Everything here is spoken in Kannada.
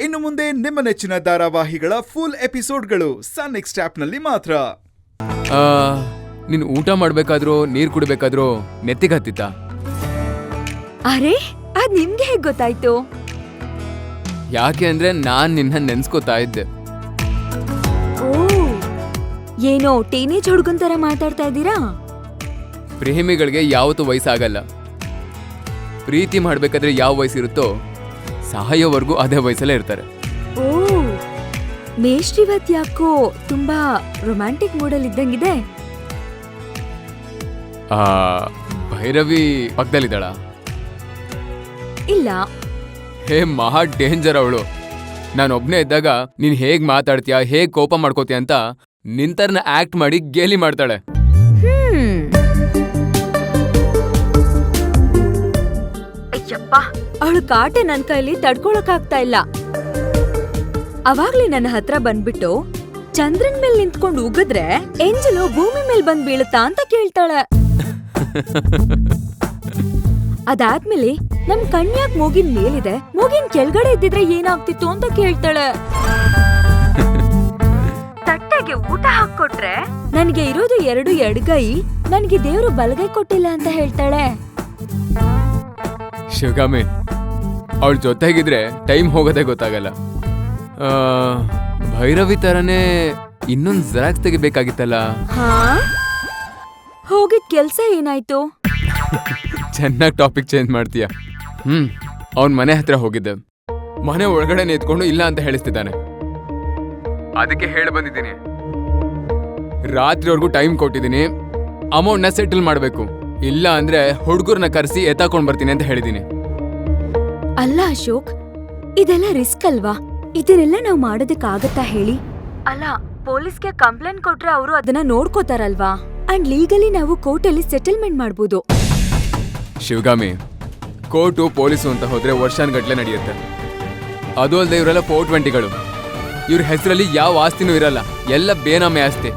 ಇನ್ನು ಮುಂದೆ ನಿಮ್ಮ ನೆಚ್ಚಿನ ಧಾರಾವಾಹಿಗಳ ಫುಲ್ ಎಪಿಸೋಡ್ಗಳು ಸನ್ ನೆಕ್ಸ್ಟ್ ಆಪ್ನಲ್ಲಿ ಮಾತ್ರ. ನೀನು ಊಟ ಮಾಡ್ಬೇಕಾದ್ರೂ ನೀರ್ ಕುಡಿಬೇಕಾದ್ರೂ ನೆತ್ತಿಗೆ ಹತ್ತಿತ್ತ? ಅರೆ ಅದ್ ನಿಮ್ಗೆ ಹೇಗ್ ಗೊತ್ತಾಯ್ತು? ಯಾಕೆ ಅಂದ್ರೆ ನಾನ್ ನಿನ್ನ ನೆನ್ಸ್ಕೊತಾ ಇದ್ದೆ. ಓ, ಏನೋ ಟೀನೇಜ್ ಹುಡುಗನ್ ತರ ಮಾತಾಡ್ತಾ ಇದ್ದೀರಾ? ಪ್ರೇಮಿಗಳಿಗೆ ಯಾವತ್ತೂ ವಯಸ್ಸಾಗಲ್ಲ. ಪ್ರೀತಿ ಮಾಡ್ಬೇಕಾದ್ರೆ ಯಾವ ವಯಸ್ಸಿರುತ್ತೋ ಸಾಯೋವರೆಗೂ ಅದೇ ವಯಸ್ಸಲ್ಲೇ ಇರ್ತಾರೆ. ಓ, ಮೇಷ್ಟಿವತ್ ಯಾಕೋ ತುಂಬಾ ರೊಮ್ಯಾಂಟಿಕ್ ಮೂಡಲ್ ಇದ್ದಂಗಿದೆ. ಭೈರವಿ ಪಕ್ಕದಲ್ಲಿದ್ದಾಳ? ಇಲ್ಲ. ಹೇ, ಮಹಾ ಡೇಂಜರ್ ಅವಳು. ನಾನೊಬ್ನೇ ಇದ್ದಾಗ ನೀನ್ ಹೇಗ್ ಮಾತಾಡ್ತೀಯ, ಹೇಗ್ ಕೋಪ ಮಾಡ್ಕೋತೀಯ ಅಂತ ನಿಂತರ್ನ ಆಕ್ಟ್ ಮಾಡಿ ಗೇಲಿ ಮಾಡ್ತಾಳೆ. ಅಯ್ಯಪ್ಪ, ಅವಳು ಕಾಟ ನನ್ ಕೈಲಿ ತಡ್ಕೊಳಕ್ ಆಗ್ತಾ ಇಲ್ಲ. ಅವಾಗ್ಲೇ ನನ್ನ ಹತ್ರ ಬಂದ್ಬಿಟ್ಟು ಚಂದ್ರನ್ ಮೇಲ್ ನಿಂತ್ಕೊಂಡು ಉಗಿದ್ರೆ ಎಂಜಲು ಭೂಮಿ ಮೇಲ್ ಬಂದ್ ಬೀಳುತ್ತಾ ಅಂತ ಕೇಳ್ತಾಳೆ. ಅದಾದ್ಮೇಲೆ ನಮ್ ಕನ್ಯಾಕ್ ಮೂಗಿನ್ ಮೇಲಿದೆ, ಮೂಗಿನ್ ಕೆಳಗಡೆ ಇದ್ದಿದ್ರೆ ಏನಾಗ್ತಿತ್ತು ಅಂತ ಕೇಳ್ತಾಳೆ. ತಟ್ಟೆಗೆ ಊಟ ಹಾಕೊಟ್ರೆ ನನ್ಗೆ ಇರೋದು 2 ಎಡಗೈ, ನನ್ಗೆ ದೇವ್ರು ಬಲಗೈ ಕೊಟ್ಟಿಲ್ಲ ಅಂತ ಹೇಳ್ತಾಳೆ. ಶಿವಗಾಮಿ, ಅವಳ ಜೊತೆಗಿದ್ರೆ ಟೈಮ್ ಹೋಗೋದೇ ಗೊತ್ತಾಗಲ್ಲ. ಭೈರವಿ ತರನೇ ಇನ್ನೊಂದ್ ಜೆರಾಕ್ಸ್ ತೆಗಿಬೇಕಾಗಿತ್ತಲ್ಲ. ಹಾ, ಹೋಗಿದ್ ಕೆಲ್ಸ ಏನಾಯ್ತು? ಚೆನ್ನಾಗಿ ಟಾಪಿಕ್ ಚೇಂಜ್ ಮಾಡ್ತೀಯ. ಅವನ್ ಮನೆ ಹತ್ರ ಹೋಗಿದ್ದೆ. ಮನೆ ಒಳಗಡೆ ನಿಂತ್ಕೊಂಡು ಇಲ್ಲ ಅಂತ ಹೇಳಿಸ್ತಿದ್ದಾನೆ. ಅದಕ್ಕೆ ಹೇಳಿ ಬಂದಿದ್ದೀನಿ, ರಾತ್ರಿವರೆಗೂ ಟೈಮ್ ಕೊಟ್ಟಿದ್ದೀನಿ, ಅಮೌಂಟ್ನ ಸೆಟಲ್ ಮಾಡ್ಬೇಕು, ಇಲ್ಲ ಅಂದ್ರೆ ಹುಡುಗರ್ನ ಕರೆಸಿ ಎತ್ತಾಕೊಂಡ್ ಬರ್ತೀನಿ ಅಂತ ಹೇಳಿದೀನಿ. ಅಲ್ಲ ಅಶೋಕ್, ಇದೆಲ್ಲ ರಿಸ್ಕ್ ಅಲ್ವಾ? ಇದನ್ನೆಲ್ಲ ನಾವ್ ಮಾಡೋದಕ್ಕಾಗತ್ತಾ ಹೇಳಿ? ಅಲ್ಲ, ಪೊಲೀಸ್ಗೆ ಕಂಪ್ಲೇಂಟ್ ಕೊಟ್ರೆ ಅವರು ಅದನ್ನ ನೋಡ್ಕೋತಾರಲ್ವಾ? ಅಂಡ್ ಲೀಗಲಿ ನಾವು ಕೋರ್ಟಲ್ಲಿ ಸೆಟಲ್ಮೆಂಟ್ ಮಾಡ್ಬೋದು. ಶಿವಗಾಮಿ, ಕೋರ್ಟು ಪೊಲೀಸು ಅಂತ ಹೋದ್ರೆ ವರ್ಷಾನ್ಗಟ್ಲೆ ನಡೆಯುತ್ತೆ. ಅದು ಅಲ್ಲದೆ ಇವರೆಲ್ಲ 420ಗಳು. ಇವ್ರ ಹೆಸರಲ್ಲಿ ಯಾವ ಆಸ್ತಿನೂ ಇರಲ್ಲ, ಎಲ್ಲ ಬೇನಾಮೆ ಆಸ್ತಿ.